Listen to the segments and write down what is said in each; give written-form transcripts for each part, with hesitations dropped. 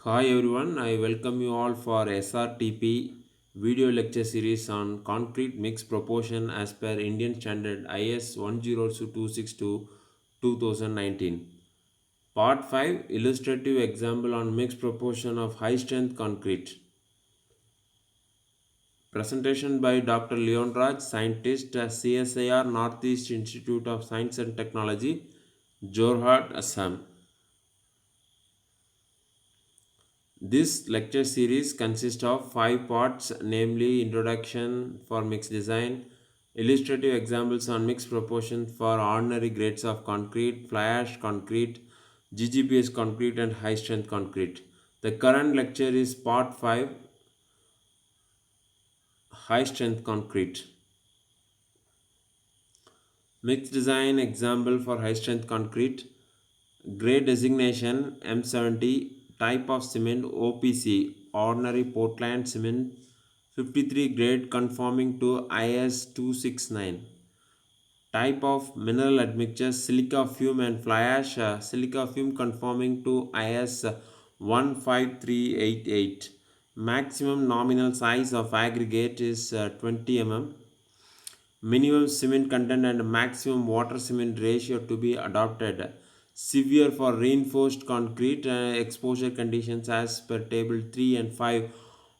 Hi everyone, I welcome you all for SRTP video lecture series on concrete mix proportion as per Indian standard IS 10262 2019. Part 5 illustrative example on mixed proportion of high strength concrete. Presentation by Dr. Leon Raj, scientist at CSIR Northeast Institute of Science and Technology, Jorhat, Assam. This lecture series consists of five parts, namely introduction for mixed design, illustrative examples on mixed proportion for ordinary grades of concrete, fly ash concrete, GGBS concrete, and high strength concrete. The current lecture is part 5, high strength concrete. Mixed design example for high strength concrete. Grade designation M70. Type of cement OPC, ordinary Portland cement, 53 grade conforming to IS 269. Type of mineral admixture silica fume and fly ash, silica fume conforming to IS 15388. Maximum nominal size of aggregate is 20 mm. Minimum cement content and maximum water cement ratio to be adopted. Severe for reinforced concrete exposure conditions as per table 3 and 5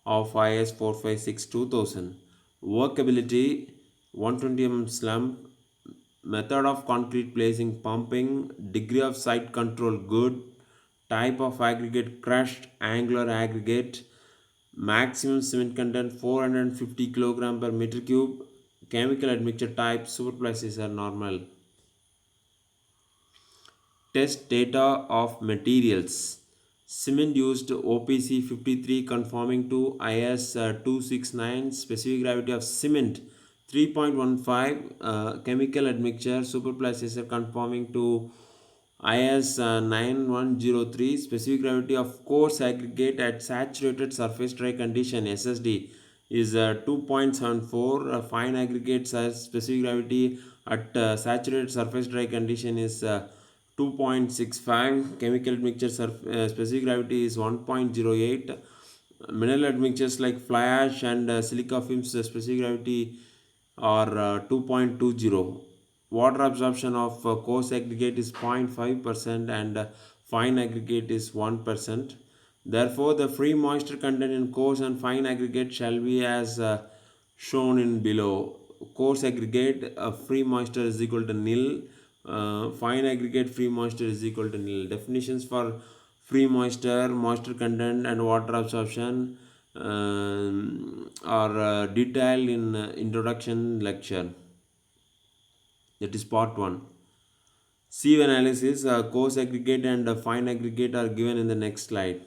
of IS 456 2000. Workability 120 mm slump. Method of concrete placing pumping. Degree of site control good. Type of aggregate crushed angular aggregate. Maximum cement content 450 kg per meter cube. Chemical admixture type superplexes are normal. Test data of materials. Cement used OPC 53 conforming to IS 269. Specific gravity of cement 3.15. Chemical admixture superplexes conforming to IS 9103. Specific gravity of coarse aggregate at saturated surface dry condition SSD is 2.74. Fine aggregates has specific gravity at saturated surface dry condition is 2.65. Chemical admixture specific gravity is 1.08. Mineral admixtures like fly ash and silica fumes specific gravity are 2.20. Water absorption of coarse aggregate is 0.5% and fine aggregate is 1%. Therefore, the free moisture content in coarse and fine aggregate shall be as shown in below. Coarse aggregate free moisture is equal to nil. Fine aggregate free moisture is equal to nil. Definitions for free moisture, moisture content, and water absorption are detailed in introduction lecture. That is part 1. Sieve analysis, coarse aggregate and fine aggregate are given in the next slide.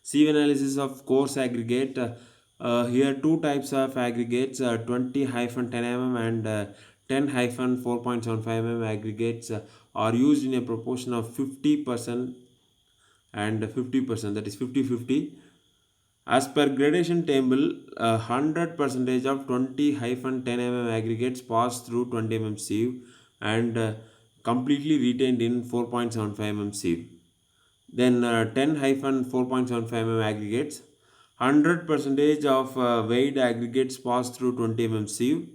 Sieve analysis of coarse aggregate. Here two types of aggregates, 20-10 mm and 10-4.75 mm aggregates are used in a proportion of 50% and 50%, that is 50-50. As per gradation table, 100 percentage of 20-10 mm aggregates pass through 20 mm sieve and completely retained in 4.75 mm sieve. Then 10-4.75 mm aggregates, 100 percentage of weighed aggregates pass through 20 mm sieve.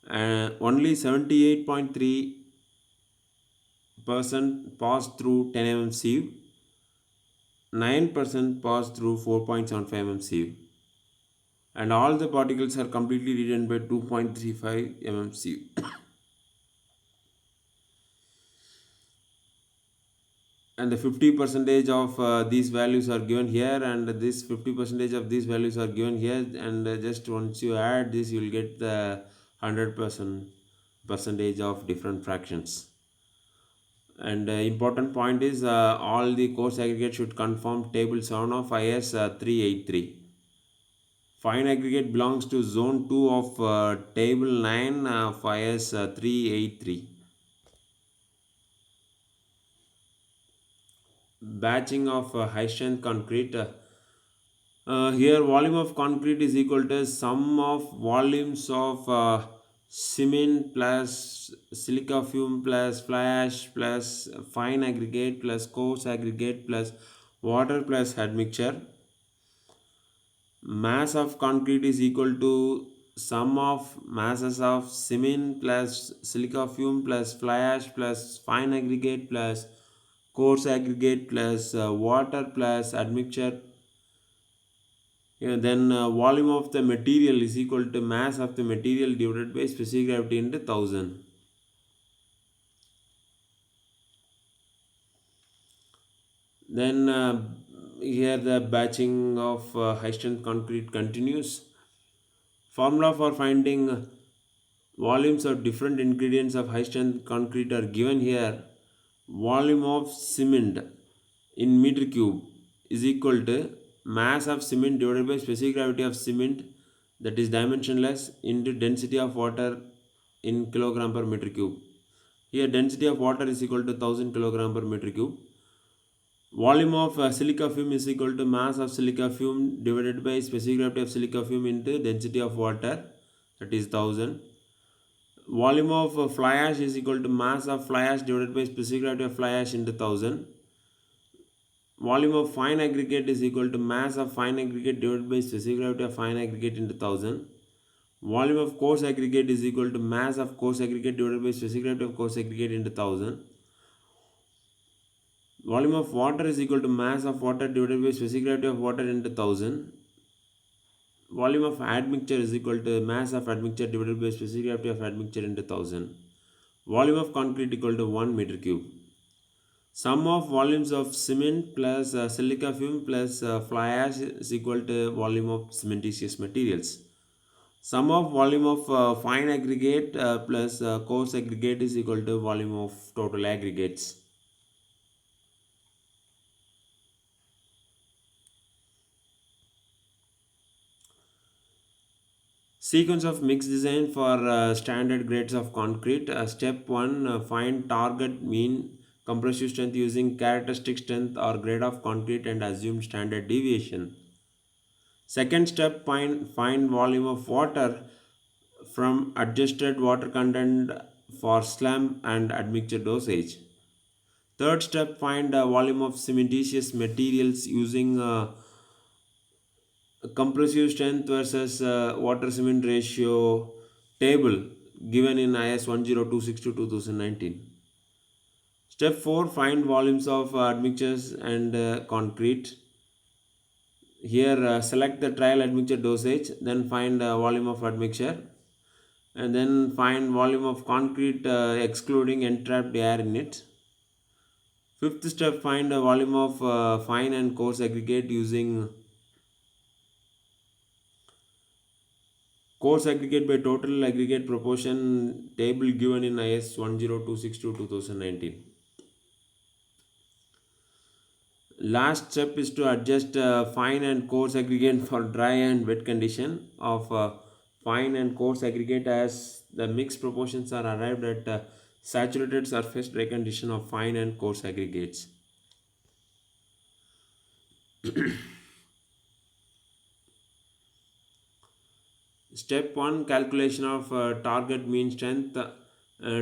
Only 78.3% pass through 10 mm sieve. 9% pass through 4.75 mm sieve, and all the particles are completely retained by 2.35 mm sieve. And the 50 percentage of these values are given here, and this 50 percentage of these values are given here, and just once you add this you will get the 100% percentage of different fractions. And important point is all the coarse aggregate should conform table 7 of IS 383. Fine aggregate belongs to zone 2 of table 9 of IS 383. Batching of high strength concrete. Here volume of concrete is equal to sum of volumes of cement plus silica fume plus fly ash plus fine aggregate plus coarse aggregate plus water plus admixture. Mass of concrete is equal to sum of masses of cement plus silica fume plus fly ash plus fine aggregate plus coarse aggregate plus water plus admixture. Then volume of the material is equal to mass of the material divided by specific gravity into 1000. Then here the batching of high strength concrete continues. Formula for finding volumes of different ingredients of high strength concrete are given here. Volume of cement in meter cube is equal to mass of cement divided by specific gravity of cement, that is dimensionless, into density of water in kilogram per meter cube. Here density of water is equal to 1000 kilogram per meter cube. Volume of silica fume is equal to mass of silica fume divided by specific gravity of silica fume into density of water, that is 1000. Volume of fly ash is equal to mass of fly ash divided by specific gravity of fly ash into 1000. Volume of fine aggregate is equal to mass of fine aggregate divided by specific gravity of fine aggregate into 1000. Volume of coarse aggregate is equal to mass of coarse aggregate divided by specific gravity of coarse aggregate into 1000. Volume of water is equal to mass of water divided by specific gravity of water into 1000. Volume of admixture is equal to mass of admixture divided by specific gravity of admixture into 1000. Volume of concrete equal to 1 meter cube. Sum of volumes of cement plus silica fume plus fly ash is equal to volume of cementitious materials. Sum of volume of fine aggregate plus coarse aggregate is equal to volume of total aggregates. Sequence of mix design for standard grades of concrete. Step 1, find target mean compressive strength using characteristic strength or grade of concrete and assumed standard deviation. Second step, find volume of water from adjusted water content for slump and admixture dosage. Third step, find volume of cementitious materials using compressive strength versus water cement ratio table given in IS 1026 to 2019. Step 4, find volumes of admixtures and concrete. Here select the trial admixture dosage, then find volume of admixture, and then find volume of concrete excluding entrapped air in it. Fifth step, find a volume of fine and coarse aggregate using coarse aggregate by total aggregate proportion table given in IS 1026 to 2019. Last step is to adjust fine and coarse aggregate for dry and wet condition of fine and coarse aggregate as the mixed proportions are arrived at saturated surface dry condition of fine and coarse aggregates. Step 1, calculation of target mean strength.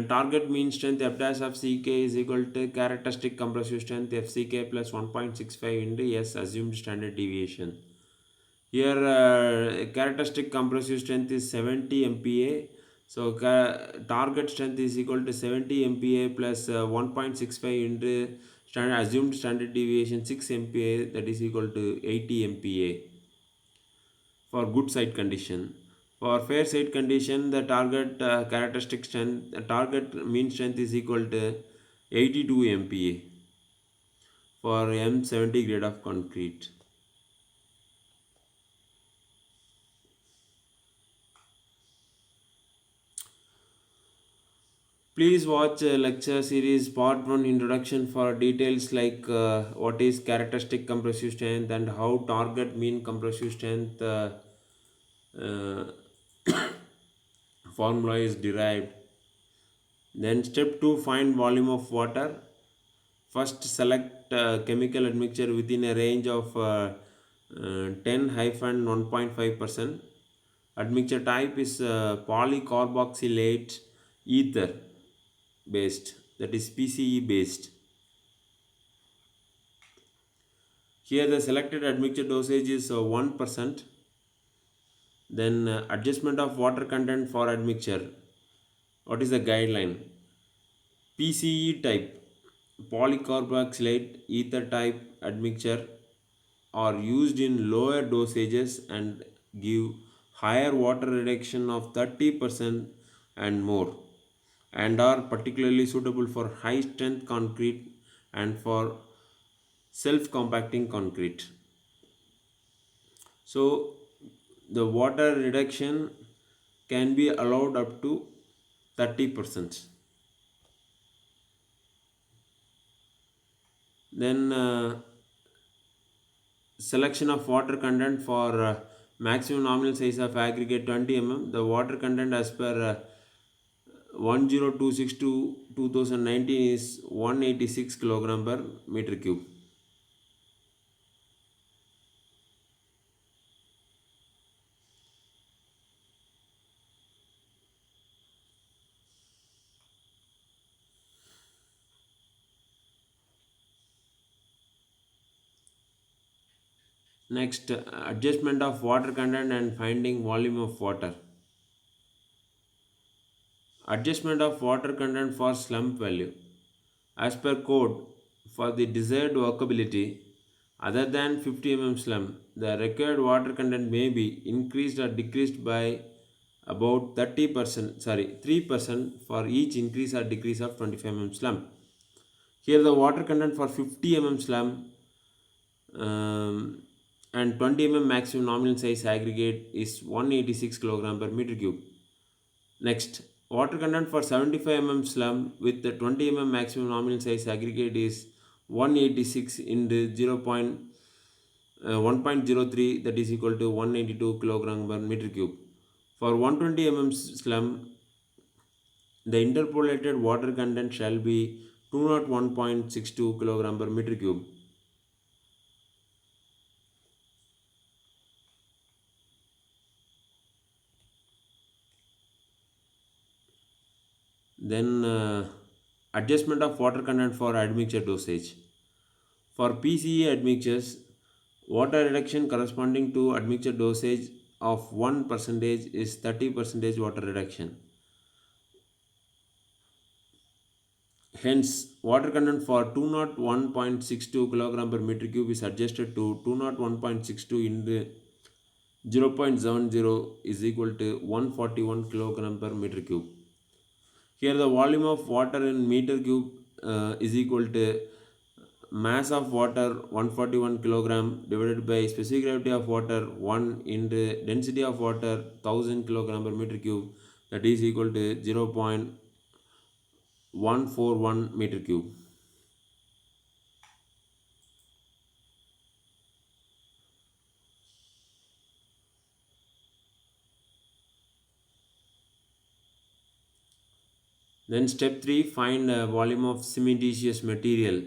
Target mean strength F dash of Ck is equal to characteristic compressive strength Fck plus 1.65 into S assumed standard deviation. Here characteristic compressive strength is 70 MPa. So target strength is equal to 70 MPa plus 1.65 into assumed standard deviation 6 MPa, that is equal to 80 MPa for good site condition. For fair site condition, the target characteristic strength, target mean strength is equal to 82 MPa for M70 grade of concrete. Please watch lecture series part 1 introduction for details like what is characteristic compressive strength and how target mean compressive strength uh, formula is derived. Then step 2, find volume of water. First select chemical admixture within a range of 10-1.5%. Admixture type is polycarboxylate ether based, that is PCE based. Here the selected admixture dosage is 1%. Then adjustment of water content for admixture. What is the guideline? PCE type, polycarboxylate ether type admixture are used in lower dosages and give higher water reduction of 30% and more, and are particularly suitable for high strength concrete and for self compacting concrete. So the water reduction can be allowed up to 30%. Then selection of water content for maximum nominal size of aggregate 20 mm. The water content as per 10262 to 2019 is 186 kilogram per meter cube. Next, adjustment of water content and finding volume of water. Adjustment of water content for slump value. As per code, for the desired workability, other than 50 mm slump, the required water content may be increased or decreased by about 30%, 3% for each increase or decrease of 25 mm slump. Here the water content for 50 mm slump and 20 mm maximum nominal size aggregate is 186 kilogram per meter cube. Next, water content for 75 mm slum with the 20 mm maximum nominal size aggregate is 186 into 1.03, that is equal to 192 kilogram per meter cube. For 120 mm slum, the interpolated water content shall be 201.62 kilogram per meter cube. Then adjustment of water content for admixture dosage. For PCE admixtures, water reduction corresponding to admixture dosage of 1% is 30% water reduction. Hence, water content for 201.62 kg per meter cube is adjusted to 201.62 into 0.70 is equal to 141 kg per meter cube. Here the volume of water in meter cube is equal to mass of water 141 kilogram divided by specific gravity of water 1 into density of water 1000 kilogram per meter cube, that is equal to 0.141 meter cube. Then step 3, find volume of cementitious material.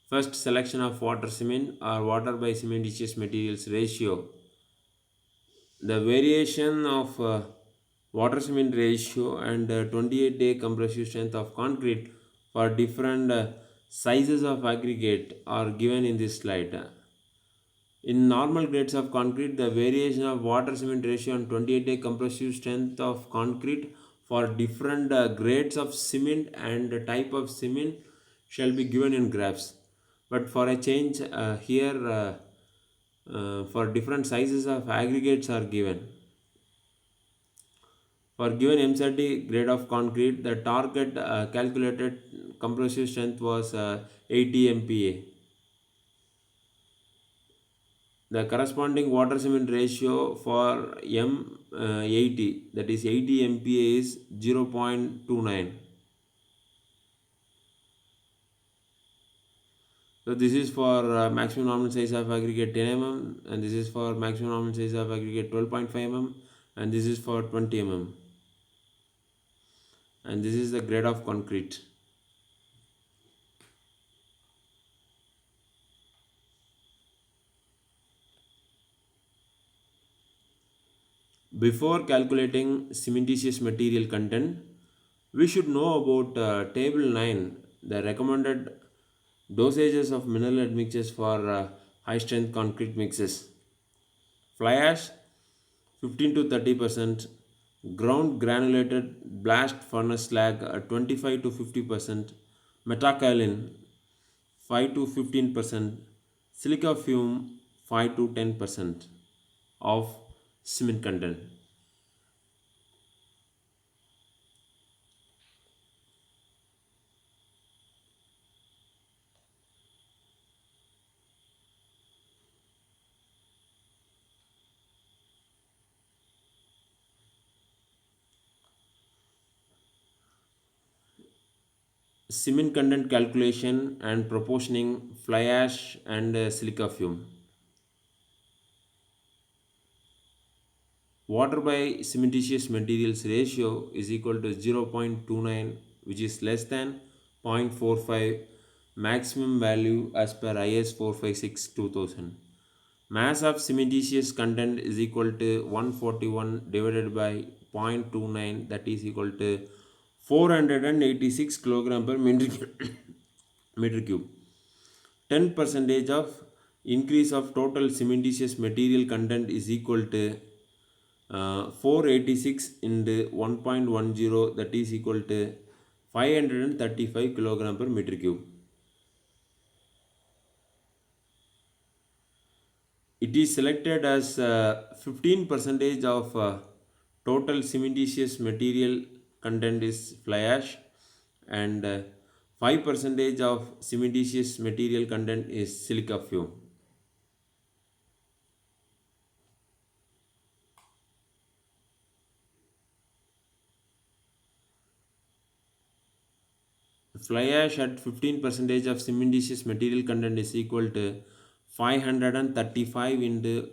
First, selection of water cement or water by cementitious materials ratio. The variation of water cement ratio and 28-day compressive strength of concrete for different sizes of aggregate are given in this slide. In normal grades of concrete, the variation of water cement ratio and 28-day compressive strength of concrete for different grades of cement and type of cement shall be given in graphs. But for a change, here for different sizes of aggregates are given. For given M30 grade of concrete, the target calculated compressive strength was 80 MPa. The corresponding water cement ratio for M80, that is 80 MPa, is 0.29. So this is for maximum nominal size of aggregate 10 mm, and this is for maximum nominal size of aggregate 12.5 mm, and this is for 20 mm, and this is the grade of concrete. Before calculating cementitious material content, we should know about table 9, the recommended dosages of mineral admixtures for high strength concrete mixes. Fly ash 15 to 30%, ground granulated blast furnace slag 25 to 50%, metakaolin 5 to 15%, silica fume 5 to 10% of cement content. Cement content calculation and proportioning fly ash and silica fume. Water by cementitious materials ratio is equal to 0.29, which is less than 0.45 maximum value as per IS 456 2000. Mass of cementitious content is equal to 141 divided by 0.29, that is equal to 486 kilogram per meter cube. 10 percentage of increase of total cementitious material content is equal to 486 into 1.10, that is equal to 535 kilogram per meter cube. It is selected as 15 percentage of total cementitious material content is fly ash, and 5 percentage of cementitious material content is silica fume. Fly ash at 15 percentage of cementitious material content is equal to 535 into,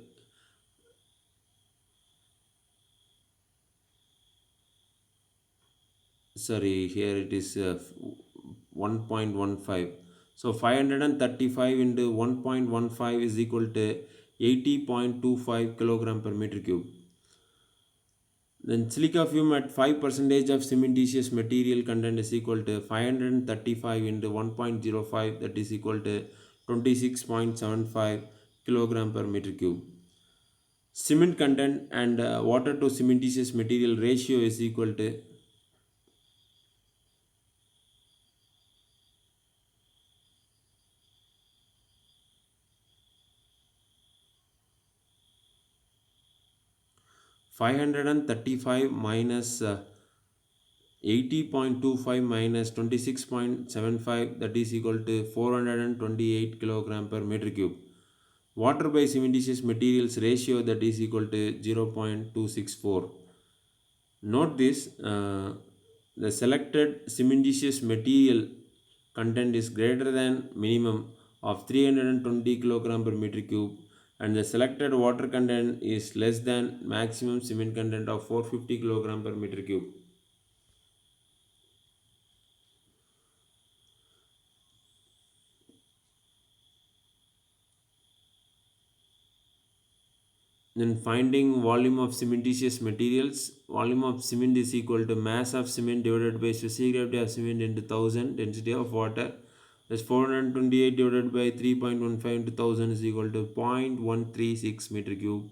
sorry, here it is 1.15. So 535 into 1.15 is equal to 80.25 kilogram per meter cube. Then silica fume at 5 percentage of cementitious material content is equal to 535 into 1.05, that is equal to 26.75 kilogram per meter cube. Cement content and water to cementitious material ratio is equal to 535 minus 80.25 minus 26.75, that is equal to 428 kilogram per meter cube. Water by cementitious materials ratio, that is equal to 0.264. Note this, the selected cementitious material content is greater than minimum of 320 kilogram per meter cube, and the selected water content is less than maximum cement content of 450 kilogram per meter cube. Then finding volume of cementitious materials. Volume of cement is equal to mass of cement divided by specific gravity of cement into 1000 density of water. That's 428 divided by 3.15 into 1000 is equal to 0.136 meter cube.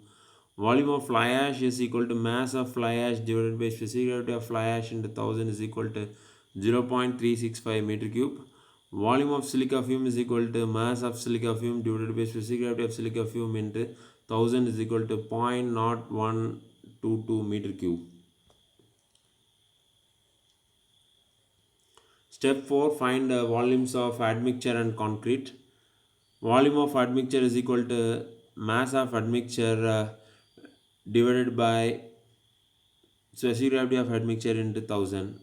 Volume of fly ash is equal to mass of fly ash divided by specific gravity of fly ash into 1000 is equal to 0.365 meter cube. Volume of silica fume is equal to mass of silica fume divided by specific gravity of silica fume into 1000 is equal to 0.0122 meter cube. Step 4, find volumes of admixture and concrete. Volume of admixture is equal to mass of admixture divided by specific gravity of admixture into 1000.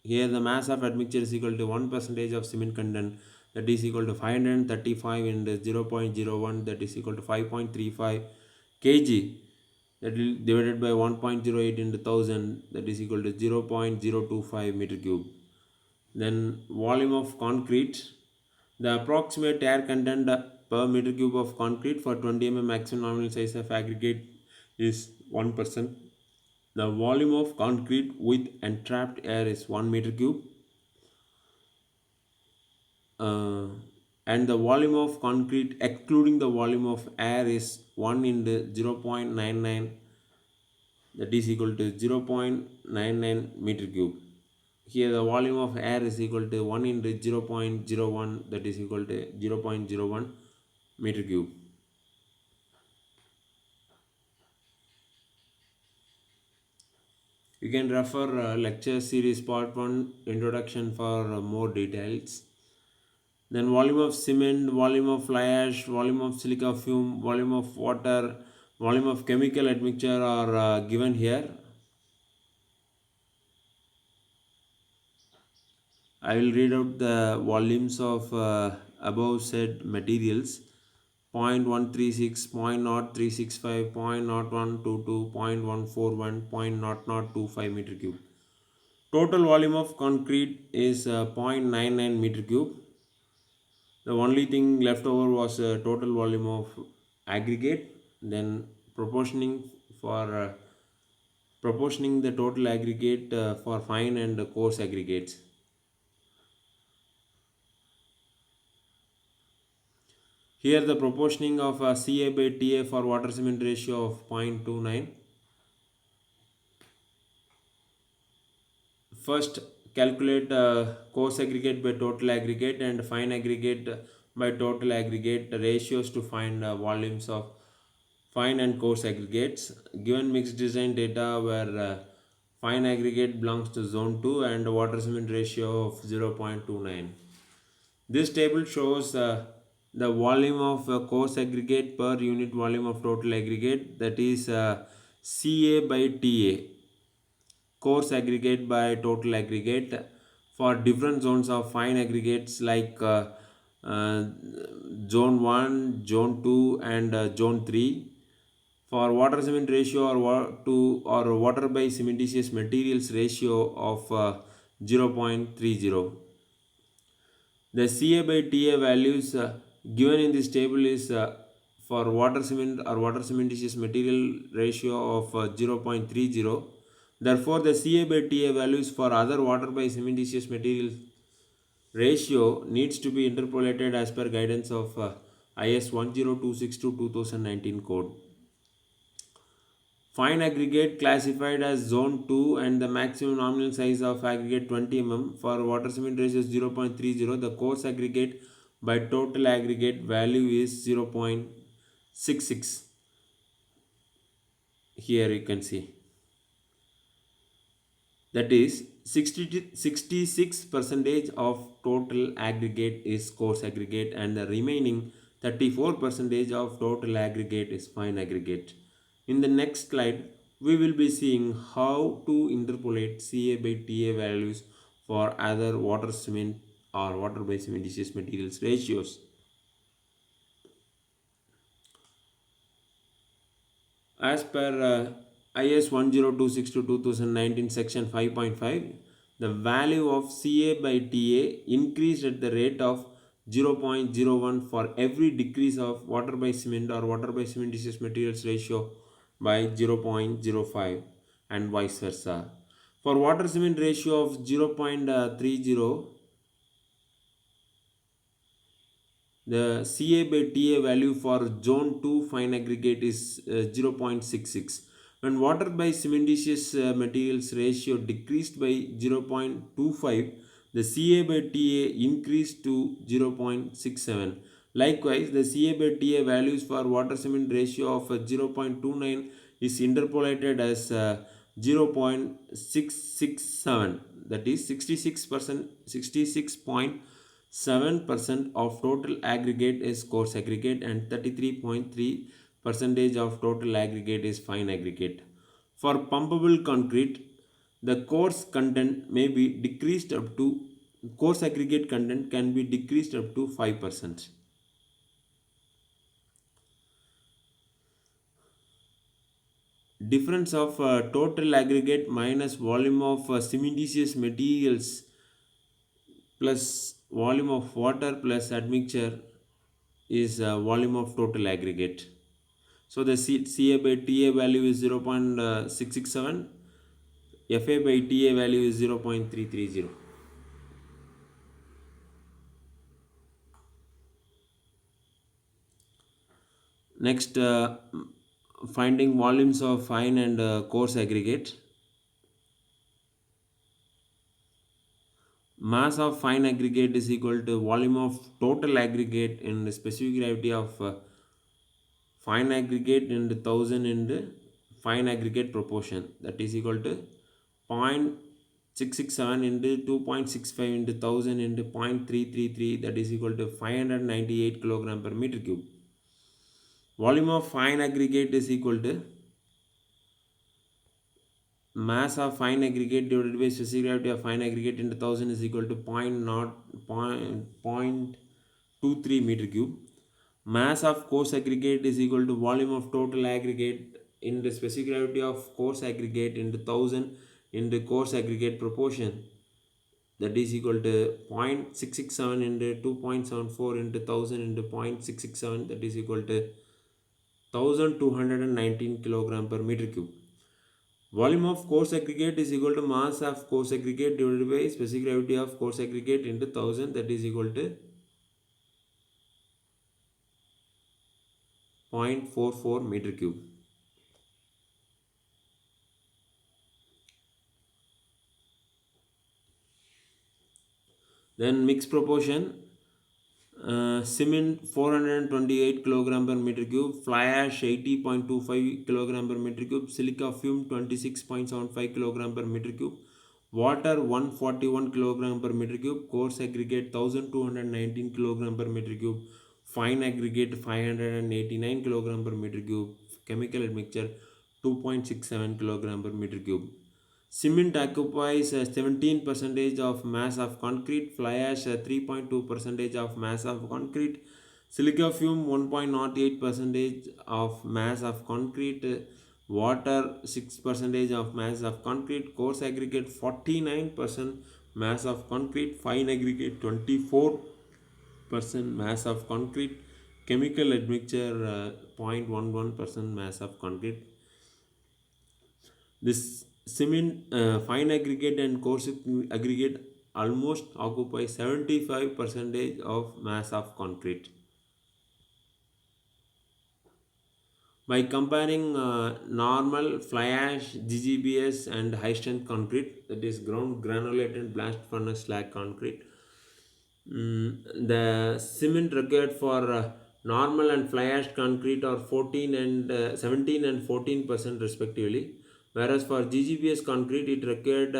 Here the mass of admixture is equal to 1 percentage of cement content, that is equal to 535 into 0.01, that is equal to 5.35 kg, that is divided by 1.08 into 1000, that is equal to 0.025 meter cube. Then volume of concrete. The approximate air content per meter cube of concrete for 20 mm maximum nominal size of aggregate is 1%. The volume of concrete with entrapped air is 1 meter cube, uh, and the volume of concrete excluding the volume of air is 1 into 0.99, that is equal to 0.99 meter cube. Here the volume of air is equal to 1 into 0.01, that is equal to 0.01 meter cube. You can refer lecture series part 1 introduction for more details. Then volume of cement, volume of fly ash, volume of silica fume, volume of water, volume of chemical admixture are given here. I will read out the volumes of above said materials: 0.136, 0.0365, 0.0122, 0.141, 0.0025 meter cube. Total volume of concrete is 0.99 meter cube. The only thing left over was total volume of aggregate. Then proportioning for proportioning the total aggregate for fine and coarse aggregates. Here the proportioning of Ca by Ta for water cement ratio of 0.29. First calculate coarse aggregate by total aggregate and fine aggregate by total aggregate ratios to find volumes of fine and coarse aggregates. Given mixed design data where fine aggregate belongs to zone 2 and water cement ratio of 0.29. This table shows the volume of coarse aggregate per unit volume of total aggregate, that is Ca by Ta, coarse aggregate by total aggregate for different zones of fine aggregates like uh, zone 1, zone 2 and zone 3. For water cement ratio or water by cementitious materials ratio of 0.30. The Ca by Ta values given in this table is for water cement or water cementitious material ratio of 0.30. Therefore, the Ca by Ta values for other water by cementitious materials ratio needs to be interpolated as per guidance of IS 10262-2019 code. Fine aggregate classified as zone 2 and the maximum nominal size of aggregate 20 mm. For water cement ratio is 0.30. The coarse aggregate by total aggregate value is 0.66. Here you can see. That is 66 percentage of total aggregate is coarse aggregate and the remaining 34 percentage of total aggregate is fine aggregate. In the next slide, we will be seeing how to interpolate Ca by Ta values for other water cement or water by cementitious materials ratios. As per IS 10262-2019 section 5.5, the value of Ca by Ta increased at the rate of 0.01 for every decrease of water by cement or water by cementitious materials ratio by 0.05 and vice versa. For water cement ratio of 0.30, the Ca by Ta value for zone 2 fine aggregate is 0.66. When water by cementitious materials ratio decreased by 0.25, the Ca by Ta increased to 0.67. Likewise, the Ca by Ta values for water cement ratio of 0.29 is interpolated as 0.667, that is 66% of total aggregate is coarse aggregate and 33.3 percentage of total aggregate is fine aggregate. For pumpable concrete, the coarse aggregate content can be decreased up to 5%. Difference of total aggregate minus volume of cementitious materials plus volume of water plus admixture is volume of total aggregate. So the Ca by Ta value is 0.667 Fa by Ta value is 0.330. Next, finding volumes of fine and coarse aggregate. Mass of fine aggregate is equal to volume of total aggregate in the specific gravity of fine aggregate into 1000 into fine aggregate proportion, that is equal to 0.667 into 2.65 into 1000 into 0.333, that is equal to 598 kilogram per meter cube. Volume of fine aggregate is equal to mass of fine aggregate divided by specific gravity of fine aggregate into 1000 is equal to 0.23 meter cube. Mass of coarse aggregate is equal to volume of total aggregate into specific gravity of coarse aggregate into 1000 into coarse aggregate proportion, that is equal to 0.667 into 2.74 into 1000 into 0.667, that is equal to 1219 kilogram per meter cube. Volume of coarse aggregate is equal to mass of coarse aggregate divided by specific gravity of coarse aggregate into 1000, that is equal to 0.44 meter cube. Then mixed proportion, cement 428 kilogram per meter cube, fly ash 80.25 kilogram per meter cube, silica fume 26.75 kilogram per meter cube, water 141 kilogram per meter cube, coarse aggregate 1219 kilogram per meter cube, fine aggregate 589 kilogram per meter cube, chemical admixture 2.67 kilogram per meter cube. Cement occupies 17 percentage of mass of concrete, fly ash 3.2 percentage of mass of concrete, silica fume 1.08 percentage of mass of concrete, water 6 percentage of mass of concrete, coarse aggregate 49% mass of concrete, fine aggregate 24% mass of concrete, chemical admixture 0.11% mass of concrete. This cement, fine aggregate and coarse aggregate almost occupy 75 percentage of mass of concrete. By comparing normal fly ash, GGBS and high strength concrete, that is ground granulated blast furnace slag concrete, the cement required for normal and fly ash concrete are 14 and 17 and 14% respectively, whereas for GGBS concrete it required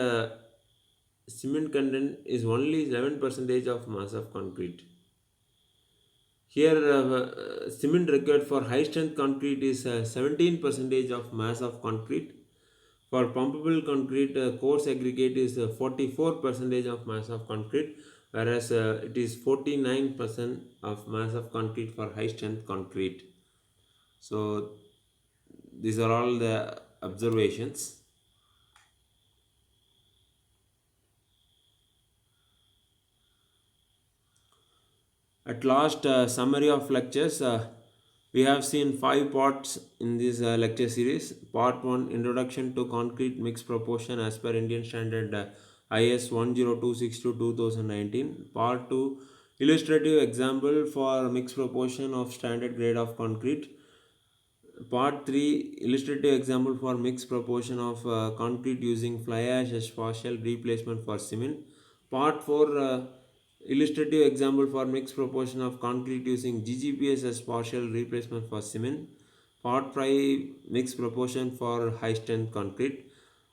cement content is only 11 percentage of mass of concrete. Here cement required for high strength concrete is 17 percentage of mass of concrete. For pumpable concrete, coarse aggregate is 44 percentage of mass of concrete, whereas it is 49% of mass of concrete for high strength concrete. So these are all the observations. At last, summary of lectures. We have seen 5 parts in this lecture series. Part 1, Introduction to Concrete Mixed Proportion as per Indian Standard IS 10262-2019. Part 2, Illustrative Example for Mixed Proportion of Standard Grade of Concrete. Part 3, Illustrative Example for Mixed Proportion of Concrete using Fly Ash as partial replacement for cement. Part 4, Illustrative example for mixed proportion of concrete using GGBS as partial replacement for cement. Part 5, mixed proportion for high strength concrete.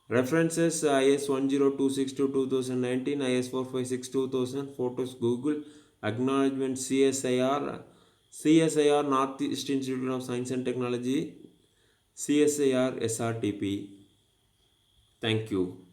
References IS 10262-2019, IS 456-2000, photos Google, acknowledgement CSIR Northeast Institute of Science and Technology, CSIR SRTP. Thank you.